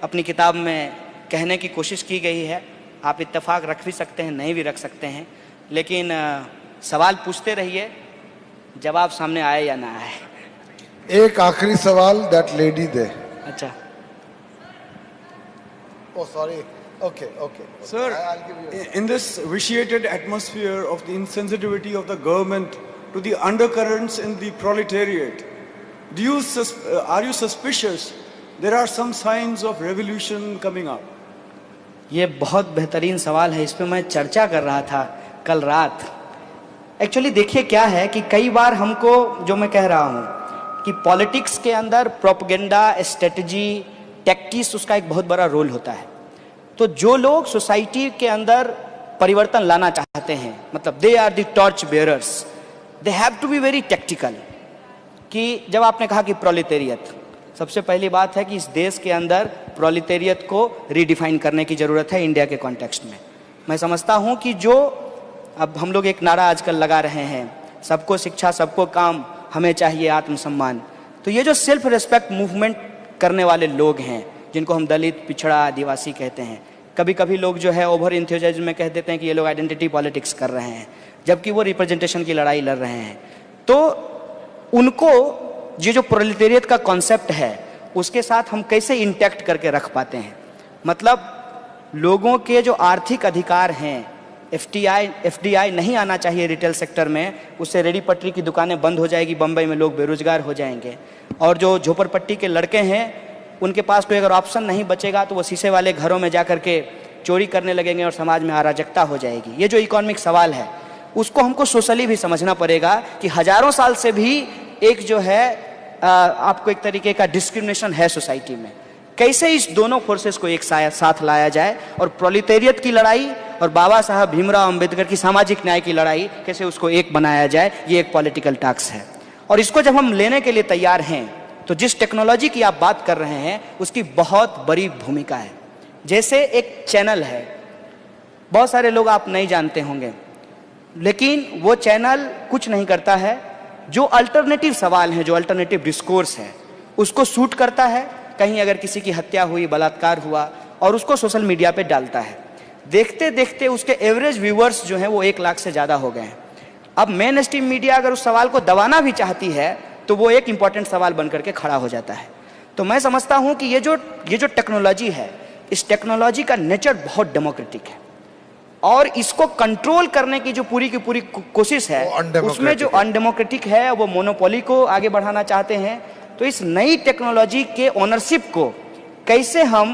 अपनी किताब में कहने की कोशिश की गई है। आप इत्तेफाक रख भी सकते हैं, नहीं भी रख सकते हैं, लेकिन सवाल पूछते रहिए, जवाब सामने आए या ना आए। एक आखिरी सवाल, दैट लेडी दे। अच्छा, oh sorry, okay. Sir, in this vitiated atmosphere of the insensitivity of the government to the undercurrents in the proletariat, are you suspicious there are some signs of revolution coming up? ये बहुत बेहतरीन सवाल है, इस पे मैं चर्चा कर रहा था कल रात। एक्चुअली देखिए क्या है कि कई बार हमको, जो मैं कह रहा हूँ कि पॉलिटिक्स के अंदर प्रोपेगेंडा, स्ट्रेटजी, टैक्टिक्स, उसका एक बहुत बड़ा रोल होता है। तो जो लोग सोसाइटी के अंदर परिवर्तन लाना चाहते हैं, मतलब they are the torch bearers, they have to be very tactical. कि जब आपने कहा कि प्रोलेटेरियत, सबसे पहली बात है कि इस देश के अंदर प्रोलेटेरियत को रीडिफाइन करने की ज़रूरत है इंडिया के कॉन्टेक्स्ट में। मैं समझता हूँ कि जो अब हम लोग एक नारा आजकल लगा रहे हैं, सबको शिक्षा, सबको काम, हमें चाहिए आत्मसम्मान, तो ये जो सेल्फ रिस्पेक्ट मूवमेंट करने वाले लोग हैं, जिनको हम दलित, पिछड़ा, आदिवासी कहते हैं, कभी कभी लोग जो है ओवर इंथुजियाज्म में कह देते हैं कि ये लोग आइडेंटिटी पॉलिटिक्स कर रहे हैं, जबकि वो रिप्रेजेंटेशन की लड़ाई लड़ रहे हैं। तो उनको ये जो प्रोलेटेरिएट का कॉन्सेप्ट है उसके साथ हम कैसे इंटैक्ट करके रख पाते हैं? मतलब लोगों के जो आर्थिक अधिकार हैं, एफडीआई नहीं आना चाहिए रिटेल सेक्टर में, उससे रेडी पटरी की दुकानें बंद हो जाएगी, बम्बई में लोग बेरोजगार हो जाएंगे। और जो झोपड़पट्टी के लड़के हैं उनके पास कोई अगर ऑप्शन नहीं बचेगा तो वो शीशे वाले घरों में जा कर के चोरी करने लगेंगे और समाज में अराजकता हो जाएगी। ये जो इकोनॉमिक सवाल है उसको हमको सोशली भी समझना पड़ेगा कि हजारों साल से भी एक जो है आपको एक तरीके का डिस्क्रिमिनेशन है सोसाइटी में। कैसे इस दोनों फोर्सेस को एक साथ लाया जाए और प्रोलेटेरिएट की लड़ाई और बाबा साहब भीमराव अंबेडकर की सामाजिक न्याय की लड़ाई कैसे उसको एक बनाया जाए, ये एक पॉलिटिकल टास्क है। और इसको जब हम लेने के लिए तैयार हैं तो जिस टेक्नोलॉजी की आप बात कर रहे हैं उसकी बहुत बड़ी भूमिका है। जैसे एक चैनल है, बहुत सारे लोग आप नहीं जानते होंगे, लेकिन वो चैनल कुछ नहीं करता है, जो अल्टरनेटिव सवाल हैं, जो अल्टरनेटिव डिस्कोर्स है उसको शूट करता है। कहीं अगर किसी की हत्या हुई, बलात्कार हुआ, और उसको सोशल मीडिया पे डालता है। देखते देखते उसके एवरेज व्यूअर्स जो हैं वो 1 लाख से ज़्यादा हो गए हैं। अब मेन स्ट्रीम मीडिया अगर उस सवाल को दबाना भी चाहती है तो वो एक इंपॉर्टेंट सवाल बन करके खड़ा हो जाता है। तो मैं समझता हूँ कि ये जो टेक्नोलॉजी है, इस टेक्नोलॉजी का नेचर बहुत डेमोक्रेटिक है और इसको कंट्रोल करने की जो पूरी की पूरी कोशिश है उसमें जो अनडेमोक्रेटिक है वो मोनोपोली को आगे बढ़ाना चाहते हैं। तो इस नई टेक्नोलॉजी के ओनरशिप को कैसे हम,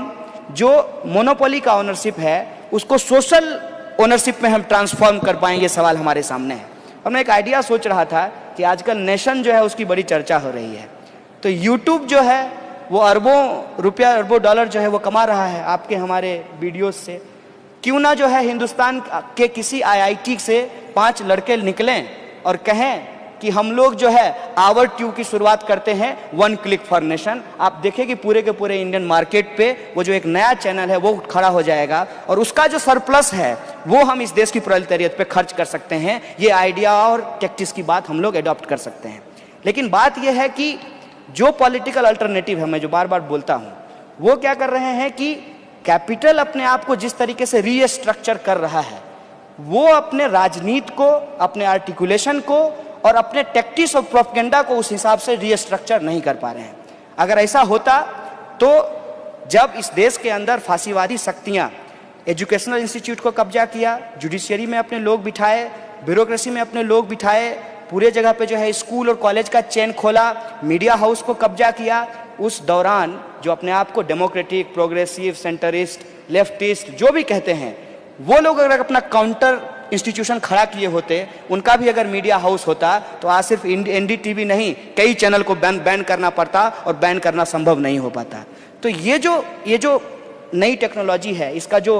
जो मोनोपोली का ओनरशिप है उसको सोशल ओनरशिप में हम ट्रांसफॉर्म कर पाएंगे, सवाल हमारे सामने है। और मैं एक आइडिया सोच रहा था कि आजकल नेशन जो है उसकी बड़ी चर्चा हो रही है, तो यूट्यूब जो है वो अरबों रुपया, अरबों डॉलर जो है वो कमा रहा है आपके हमारे वीडियोस से। क्यों ना जो है हिंदुस्तान के किसी आईआईटी से 5 लड़के निकलें और कहें कि हम लोग जो है आवर ट्यूब की शुरुआत करते हैं 1 क्लिक फॉर नेशन। आप देखें कि पूरे के पूरे इंडियन मार्केट पे वो जो एक नया चैनल है वो खड़ा हो जाएगा और उसका जो सरप्लस है वो हम इस देश की प्रोलेटेरिएट पे खर्च कर सकते हैं। ये आइडिया और टैक्टिक्स की बात हम लोग एडॉप्ट कर सकते हैं। लेकिन बात यह है कि जो पॉलिटिकल अल्टरनेटिव है, मैं जो बार बार बोलता हूँ, वो क्या कर रहे हैं कि कैपिटल अपने आप को जिस तरीके से रीस्ट्रक्चर कर रहा है वो अपने राजनीति को, अपने आर्टिकुलेशन को और अपने टैक्टिक्स और प्रोपेगेंडा को उस हिसाब से रीस्ट्रक्चर नहीं कर पा रहे हैं। अगर ऐसा होता तो जब इस देश के अंदर फांसीवादी शक्तियां एजुकेशनल इंस्टीट्यूट को कब्जा किया, जुडिशियरी में अपने लोग बिठाए, ब्यूरोक्रेसी में अपने लोग बिठाए, पूरे जगह पे जो है स्कूल और कॉलेज का चेन खोला, मीडिया हाउस को कब्जा किया, उस दौरान जो अपने आप को डेमोक्रेटिक, प्रोग्रेसिव, सेंटरिस्ट, लेफ्टिस्ट जो भी कहते हैं, वो लोग अगर अपना काउंटर इंस्टीट्यूशन खड़ा किए होते, उनका भी अगर मीडिया हाउस होता तो आज सिर्फ एनडीटीवी नहीं कई चैनल को बैन करना पड़ता और बैन करना संभव नहीं हो पाता। तो ये जो नई टेक्नोलॉजी है इसका जो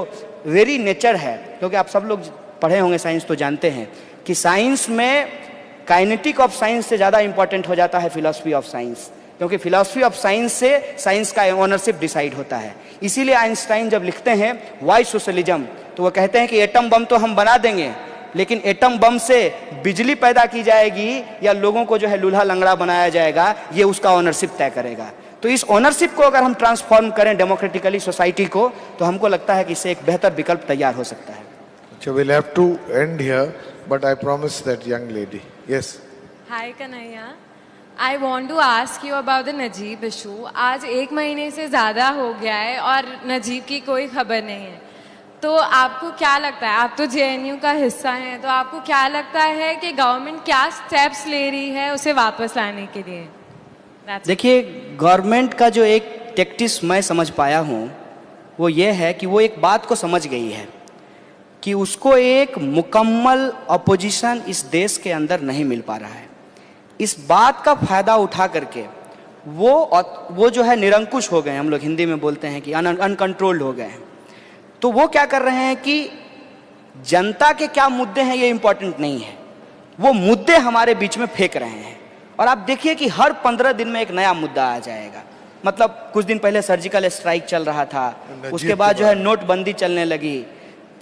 वेरी नेचर है, क्योंकि आप सब लोग पढ़े होंगे साइंस तो जानते हैं कि साइंस में काइनेटिक ऑफ साइंस से ज़्यादा इंपॉर्टेंट हो जाता है फिलॉसफी ऑफ साइंस, क्योंकि फिलॉसफी ऑफ साइंस से साइंस का ओनरशिप डिसाइड होता है। इसीलिए आइंस्टाइन जब लिखते हैं व्हाई सोशलिज्म, तो वो कहते हैं कि एटम बम तो हम बना देंगे, लेकिन एटम बम से बिजली पैदा की जाएगी या लोगों को जो है लूल्हा लंगड़ा बनाया जाएगा, ये उसका ओनरशिप तय करेगा। तो इस ओनरशिप को अगर हम ट्रांसफॉर्म करें डेमोक्रेटिकली सोसाइटी को, तो हमको लगता है कि इससे एक बेहतर विकल्प तैयार हो सकता है। So we'll have to end here, but I promise that young lady. Yes. Hi Kanhaiya, I want to ask you about the Najeeb issue. आज 1 महीने से ज़्यादा हो गया है और नजीब की कोई खबर नहीं है, तो आपको क्या लगता है, आप तो जेएनयू का हिस्सा हैं, तो आपको क्या लगता है कि गवर्नमेंट क्या स्टेप्स ले रही है उसे वापस लाने के लिए? देखिए, गवर्नमेंट का जो एक टैक्टिक्स मैं समझ पाया हूँ वो ये है कि वो एक बात को समझ गई है कि उसको एक मुकम्मल अपोजिशन इस देश के अंदर नहीं मिल पा रहा है। इस बात का फायदा उठा करके वो जो है निरंकुश हो गए, हम लोग हिंदी में बोलते हैं कि अनकंट्रोल्ड हो गए हैं। तो वो क्या कर रहे हैं कि जनता के क्या मुद्दे हैं ये इंपॉर्टेंट नहीं है, वो मुद्दे हमारे बीच में फेंक रहे हैं। और आप देखिए कि हर 15 दिन में एक नया मुद्दा आ जाएगा। मतलब कुछ दिन पहले सर्जिकल स्ट्राइक चल रहा था, उसके बाद जो है नोटबंदी चलने लगी,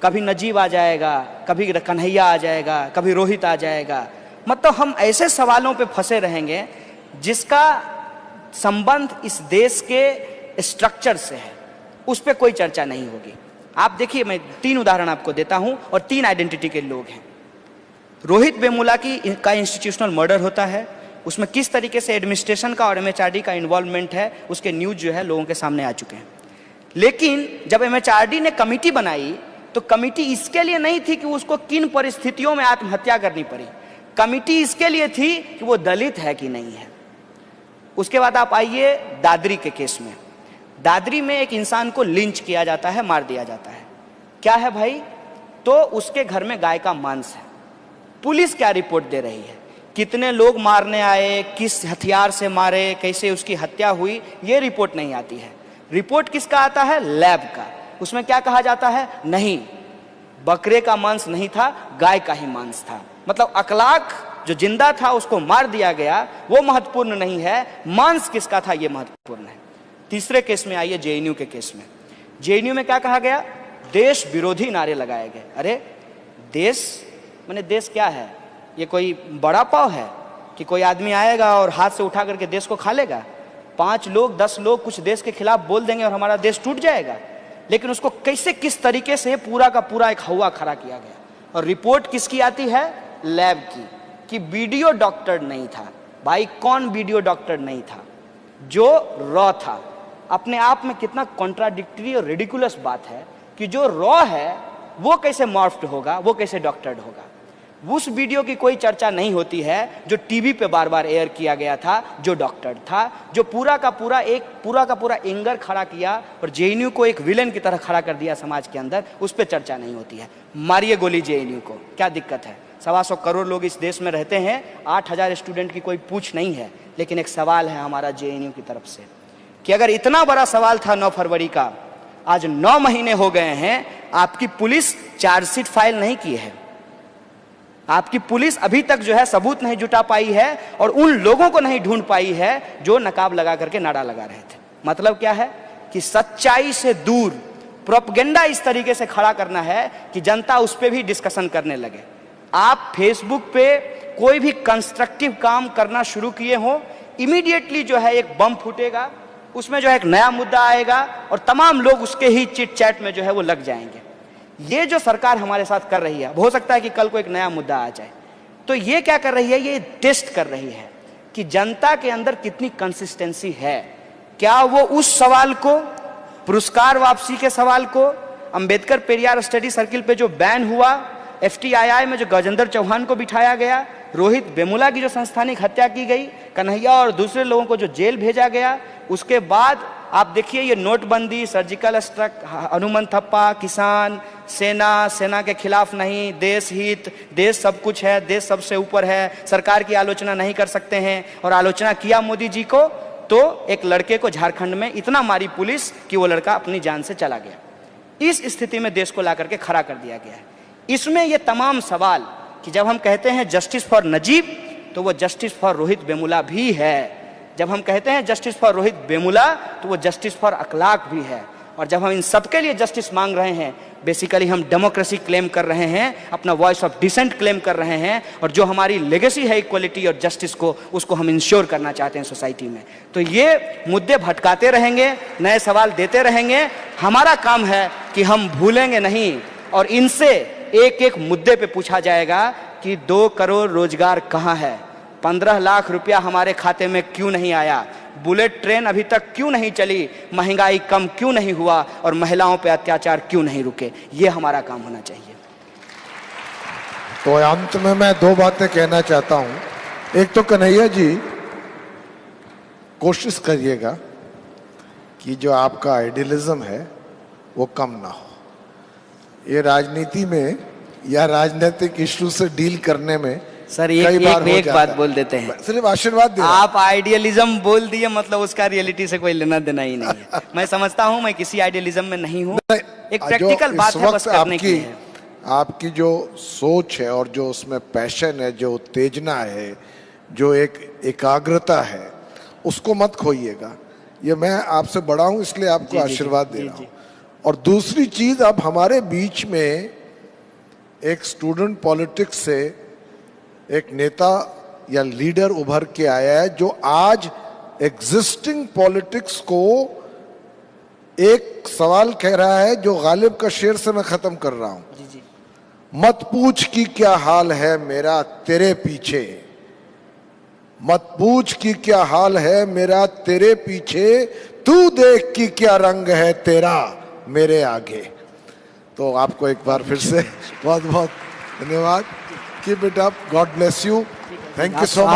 कभी नजीब आ जाएगा, कभी कन्हैया आ जाएगा, कभी रोहित आ जाएगा। मतलब हम ऐसे सवालों पे फंसे रहेंगे जिसका संबंध इस देश के स्ट्रक्चर से है, उस पर कोई चर्चा नहीं होगी। आप देखिए, मैं 3 उदाहरण आपको देता हूं और 3 आइडेंटिटी के लोग हैं। रोहित वेमुला का इंस्टीट्यूशनल मर्डर होता है, उसमें किस तरीके से एडमिनिस्ट्रेशन का और एमएचआरडी का इन्वॉल्वमेंट है, उसके न्यूज जो है लोगों के सामने आ चुके हैं। लेकिन जब एमएचआरडी ने कमिटी बनाई तो कमिटी इसके लिए नहीं थी कि उसको किन परिस्थितियों में आत्महत्या करनी पड़ी, कमिटी इसके लिए थी कि वो दलित है कि नहीं है। उसके बाद आप आइए दादरी के केस में। दादरी में एक इंसान को लिंच किया जाता है, मार दिया जाता है। क्या है भाई? तो उसके घर में गाय का मांस है। पुलिस क्या रिपोर्ट दे रही है, कितने लोग मारने आए, किस हथियार से मारे, कैसे उसकी हत्या हुई, ये रिपोर्ट नहीं आती है। रिपोर्ट किसका आता है? लैब का। उसमें क्या कहा जाता है? नहीं, बकरे का मांस नहीं था, गाय का ही मांस था। मतलब अखलाक जो जिंदा था उसको मार दिया गया, वो महत्वपूर्ण नहीं है, मांस किसका था ये महत्वपूर्ण है। तीसरे केस में आइए, जेएनयू के केस में। जेएनयू में क्या कहा गया? देश विरोधी नारे लगाए गए। अरे देश माने देश क्या है? ये कोई बड़ा पाव है कि कोई आदमी आएगा और हाथ से उठा करके देश को खा लेगा? 5 लोग 10 लोग कुछ देश के खिलाफ बोल देंगे और हमारा देश टूट जाएगा। लेकिन उसको कैसे किस तरीके से पूरा का पूरा एक हवा खड़ा किया गया। और रिपोर्ट किसकी आती है? लैब की, कि वीडियो डॉक्टर नहीं था। भाई कौन वीडियो डॉक्टर नहीं था? जो रॉ था। अपने आप में कितना कॉन्ट्राडिक्टरी और रिडिकुलस बात है कि जो रॉ है वो कैसे मॉर्फ्ड होगा, वो कैसे डॉक्टर्ड होगा। उस वीडियो की कोई चर्चा नहीं होती है जो टीवी पे बार बार एयर किया गया था, जो डॉक्टर था, जो पूरा का पूरा एंगर खड़ा किया और जेएनयू को एक विलेन की तरह खड़ा कर दिया समाज के अंदर, उस पर चर्चा नहीं होती है। मारिए गोली जेएनयू को, क्या दिक्कत है? 125 करोड़ लोग इस देश में रहते हैं, 8000 स्टूडेंट की कोई पूछ नहीं है। लेकिन एक सवाल है हमारा जेएनयू की तरफ से कि अगर इतना बड़ा सवाल था 9 फरवरी का, आज 9 महीने हो गए हैं, आपकी पुलिस चार्जशीट फाइल नहीं की है, आपकी पुलिस अभी तक जो है सबूत नहीं जुटा पाई है और उन लोगों को नहीं ढूंढ पाई है जो नकाब लगा करके नारा लगा रहे थे। मतलब क्या है कि सच्चाई से दूर प्रोपेगेंडा इस तरीके से खड़ा करना है कि जनता उस पर भी डिस्कशन करने लगे। आप फेसबुक पे कोई भी कंस्ट्रक्टिव काम करना शुरू किए हो, इमीडिएटली जो है एक बम फूटेगा, उसमें जो है एक नया मुद्दा आएगा और तमाम लोग उसके ही चिट चैट में जो है वो लग जाएंगे। ये जो सरकार हमारे साथ कर रही है, हो सकता है कि कल को एक नया मुद्दा आ जाए, तो ये क्या कर रही है? ये टेस्ट कर रही है कि जनता के अंदर कितनी कंसिस्टेंसी है। क्या वो उस सवाल को, पुरस्कार वापसी के सवाल को, अंबेडकर पेरियार स्टडी सर्किल पे जो बैन हुआ, FTII में जो गजेंद्र चौहान को बिठाया गया, रोहित वेमुला की जो संस्थानिक हत्या की गई, कन्हैया और दूसरे लोगों को जो जेल भेजा गया, उसके बाद आप देखिए ये नोटबंदी, सर्जिकल स्ट्राइक, हनुमान थप्पा, किसान, सेना के खिलाफ नहीं, देश हित, देश सब कुछ है, देश सबसे ऊपर है, सरकार की आलोचना नहीं कर सकते हैं, और आलोचना किया मोदी जी को तो एक लड़के को झारखंड में इतना मारी पुलिस कि वो लड़का अपनी जान से चला गया। इस स्थिति में देश को ला करके खड़ा कर दिया गया है। इसमें ये तमाम सवाल कि जब हम कहते हैं जस्टिस फॉर नजीब, तो वो जस्टिस फॉर रोहित वेमुला भी है। जब हम कहते हैं जस्टिस फॉर रोहित वेमुला, तो वो जस्टिस फॉर अखलाक भी है। और जब हम इन सबके लिए जस्टिस मांग रहे हैं, बेसिकली हम डेमोक्रेसी क्लेम कर रहे हैं, अपना वॉइस ऑफ डिसेंट क्लेम कर रहे हैं, और जो हमारी लेगेसी है इक्वलिटी और जस्टिस को, उसको हम इंश्योर करना चाहते हैं सोसाइटी में। तो ये मुद्दे भटकाते रहेंगे, नए सवाल देते रहेंगे। हमारा काम है कि हम भूलेंगे नहीं और इनसे एक एक मुद्दे पे पूछा जाएगा कि 2 करोड़ रोजगार कहाँ है, 15 लाख रुपया हमारे खाते में क्यों नहीं आया, बुलेट ट्रेन अभी तक क्यों नहीं चली, महंगाई कम क्यों नहीं हुआ, और महिलाओं पे अत्याचार क्यों नहीं रुके। ये हमारा काम होना चाहिए। तो अंत में मैं 2 बातें कहना चाहता हूं। एक तो कन्हैया जी, कोशिश करिएगा कि जो आपका आइडियलिज्म है वो कम ना हो। ये राजनीति में या राजनीतिक इश्यू से डील करने में सर एक बात बोल देते हैं, सिर्फ आशीर्वाद दे। आप आइडियलिज्म बोल दिए, मतलब उसका रियलिटी से कोई लेना देना ही नहीं है। मैं समझता हूं मैं किसी आइडियलिज्म में नहीं हूं, एक प्रैक्टिकल बात है बस करने की है। आपकी जो सोच है और जो उसमें पैशन है, जो उत्तेजना है, जो एक एकाग्रता है, उसको मत खोइएगा। ये मैं आपसे बड़ा हूं इसलिए आपको आशीर्वाद दे रहा हूं। और दूसरी चीज, अब हमारे बीच में एक स्टूडेंट पॉलिटिक्स से एक नेता या लीडर उभर के आया है जो आज एग्जिस्टिंग पॉलिटिक्स को एक सवाल कह रहा है जो गालिब का शेर से मैं खत्म कर रहा हूं। जी जी। मत पूछ कि क्या हाल है मेरा तेरे पीछे, मत पूछ कि क्या हाल है मेरा तेरे पीछे, तू देख कि क्या रंग है तेरा मेरे आगे। तो आपको एक बार फिर से बहुत बहुत धन्यवाद। Keep it up, God bless you, thank you so much.